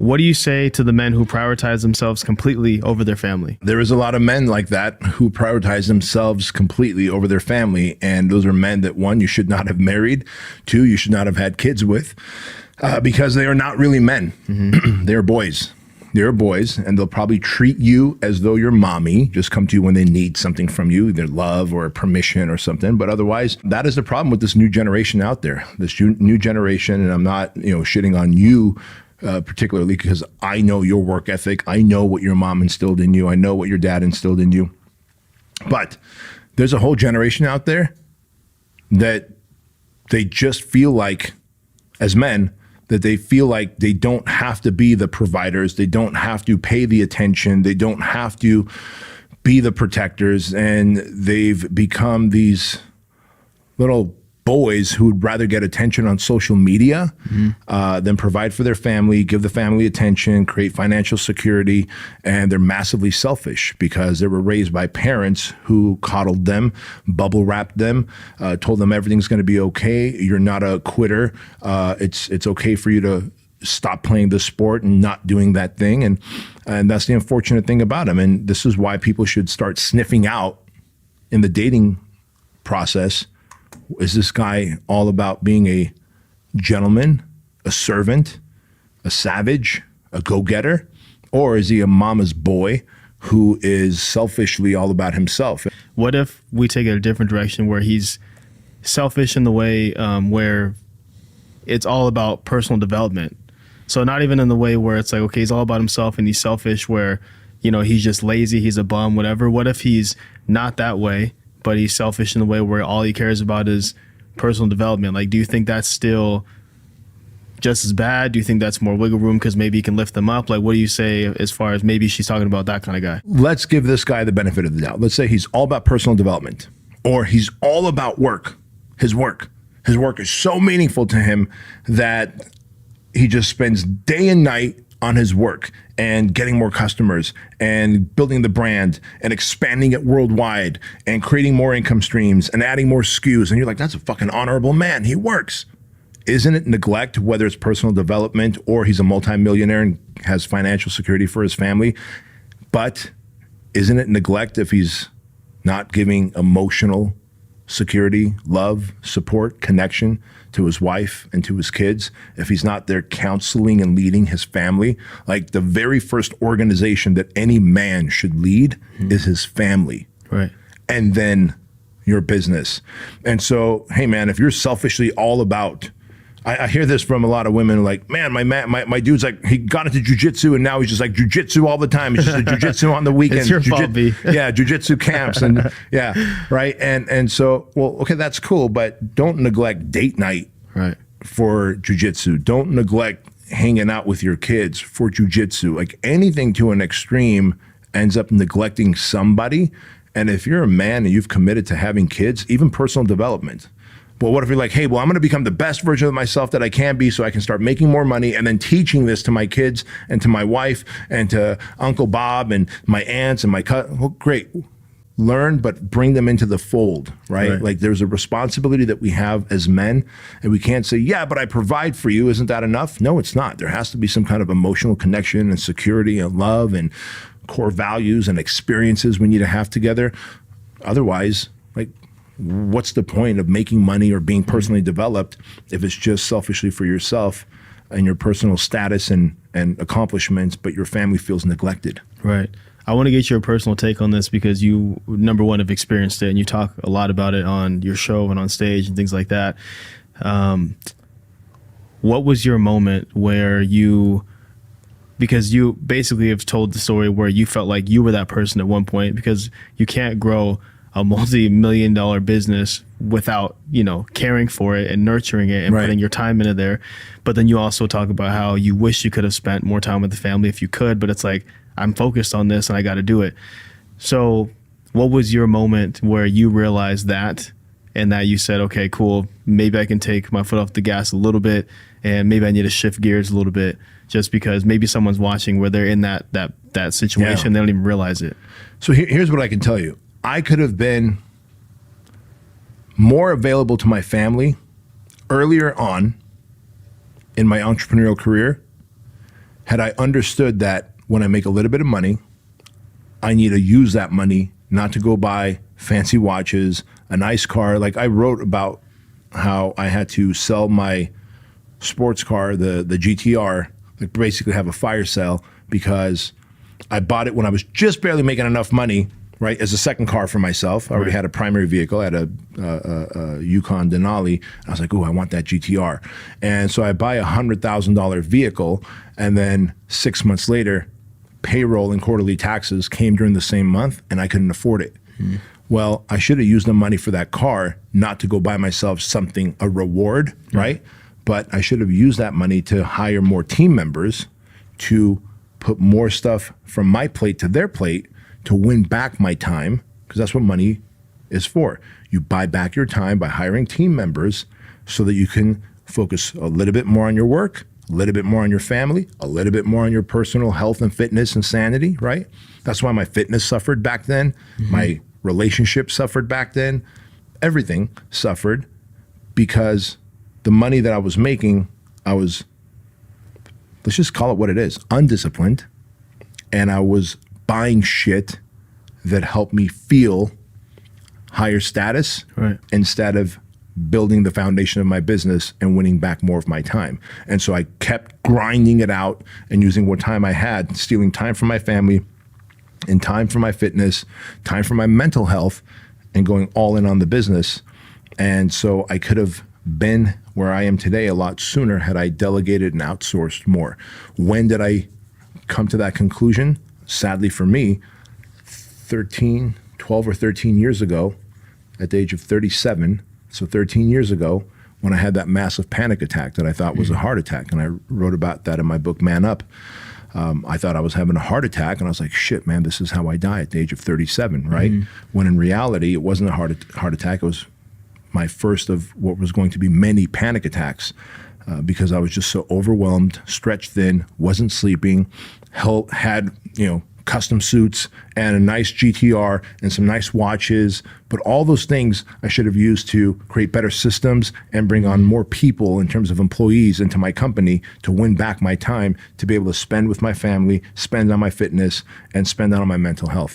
What do you say to the men who prioritize themselves completely over their family? There is a lot of men like that who prioritize themselves completely over their family. And those are men that, one, you should not have married. Two, you should not have had kids with, because they are not really men. Mm-hmm. They're boys. They're boys, and they'll probably treat you as though you're mommy, just come to you when they need something from you, either love or permission or something. But otherwise, that is the problem with this new generation out there, this new generation. And I'm not, shitting on you particularly, because I know your work ethic. I know what your mom instilled in you. I know what your dad instilled in you. But there's a whole generation out there that they just feel like, as men, that they feel like they don't have to be the providers. They don't have to pay the attention. They don't have to be the protectors. And they've become these little boys who would rather get attention on social media than provide for their family, give the family attention, create financial security. And they're massively selfish because they were raised by parents who coddled them, bubble wrapped them, told them everything's going to be okay. You're not a quitter. It's okay for you to stop playing the sport and not doing that thing. And that's the unfortunate thing about them. And this is why people should start sniffing out in the dating process. Is this guy all about being a gentleman, a servant, a savage, a go-getter? Or is he a mama's boy who is selfishly all about himself? What if we take it a different direction where he's selfish in the way where it's all about personal development? So not even in the way where it's like, okay, he's all about himself and he's selfish where, he's just lazy, he's a bum, whatever. What if he's not that way, but he's selfish in the way where all he cares about is personal development? Like, do you think that's still just as bad? Do you think that's more wiggle room because maybe he can lift them up? Like, what do you say as far as maybe she's talking about that kind of guy? Let's give this guy the benefit of the doubt. Let's say he's all about personal development, or he's all about work. His work is so meaningful to him that he just spends day and night on his work and getting more customers and building the brand and expanding it worldwide and creating more income streams and adding more SKUs. And you're like, that's a fucking honorable man. He works. Isn't it neglect, whether it's personal development or he's a multimillionaire and has financial security for his family? But isn't it neglect if he's not giving emotional security, love, support, connection to his wife and to his kids, if he's not there counseling and leading his family? Like, the very first organization that any man should lead is his family. Right. And then your business. And so, hey man, if you're selfishly all about, I hear this from a lot of women, like, man, my dude's like, he got into jujitsu and now he's just like jujitsu all the time. He's just a jujitsu on the weekends. It's your fault, B. Yeah, jujitsu camps and yeah, right. And so, well, okay, that's cool, but don't neglect date night for jujitsu. Don't neglect hanging out with your kids for jujitsu. Like, anything to an extreme ends up neglecting somebody. And if you're a man and you've committed to having kids, even personal development. But what if you're like, hey, well, I'm going to become the best version of myself that I can be so I can start making more money and then teaching this to my kids and to my wife and to Uncle Bob and my aunts and my cousin. Well, great. Learn, but bring them into the fold, right? Like, there's a responsibility that we have as men, and we can't say, yeah, but I provide for you. Isn't that enough? No, it's not. There has to be some kind of emotional connection and security and love and core values and experiences we need to have together. Otherwise, like, what's the point of making money or being personally developed if it's just selfishly for yourself and your personal status and accomplishments, but your family feels neglected? Right. I want to get your personal take on this because you, number one, have experienced it and you talk a lot about it on your show and on stage and things like that. What was your moment where because you basically have told the story where you felt like you were that person at one point, because you can't grow a multi-million-dollar business without, caring for it and nurturing it and putting your time into there. But then you also talk about how you wish you could have spent more time with the family if you could, but it's like, I'm focused on this and I got to do it. So what was your moment where you realized that and that you said, okay, cool, maybe I can take my foot off the gas a little bit and maybe I need to shift gears a little bit, just because maybe someone's watching where they're in that situation, they don't even realize it. So here's what I can tell you. I could have been more available to my family earlier on in my entrepreneurial career had I understood that when I make a little bit of money, I need to use that money not to go buy fancy watches, a nice car. Like I wrote about how I had to sell my sports car, the GTR, like basically have a fire sale because I bought it when I was just barely making enough money, right, as a second car for myself. I already had a primary vehicle. I had a Yukon Denali. I was like, oh, I want that GTR. And so I buy $100,000 vehicle, and then 6 months later, payroll and quarterly taxes came during the same month, and I couldn't afford it. Well, I should have used the money for that car, not to go buy myself something, a reward, right? But I should have used that money to hire more team members, to put more stuff from my plate to their plate, to win back my time, because that's what money is for. You buy back your time by hiring team members so that you can focus a little bit more on your work, a little bit more on your family, a little bit more on your personal health and fitness and sanity, right? That's why my fitness suffered back then. My relationship suffered back then. Everything suffered because the money that I was making, I was, let's just call it what it is, undisciplined. And I was buying shit that helped me feel higher status instead of building the foundation of my business and winning back more of my time. And so I kept grinding it out and using what time I had, stealing time from my family and time for my fitness, time for my mental health, and going all in on the business. And so I could have been where I am today a lot sooner had I delegated and outsourced more. When did I come to that conclusion? Sadly for me, 12 or 13 years ago, at the age of 37, so 13 years ago, when I had that massive panic attack that I thought was a heart attack, and I wrote about that in my book, Man Up. I thought I was having a heart attack, and I was like, shit, man, this is how I die at the age of 37, right? When in reality, it wasn't a heart attack. It was my first of what was going to be many panic attacks because I was just so overwhelmed, stretched thin, wasn't sleeping, had, custom suits and a nice GTR and some nice watches, but all those things I should have used to create better systems and bring on more people in terms of employees into my company to win back my time, to be able to spend with my family, spend on my fitness, and spend on my mental health.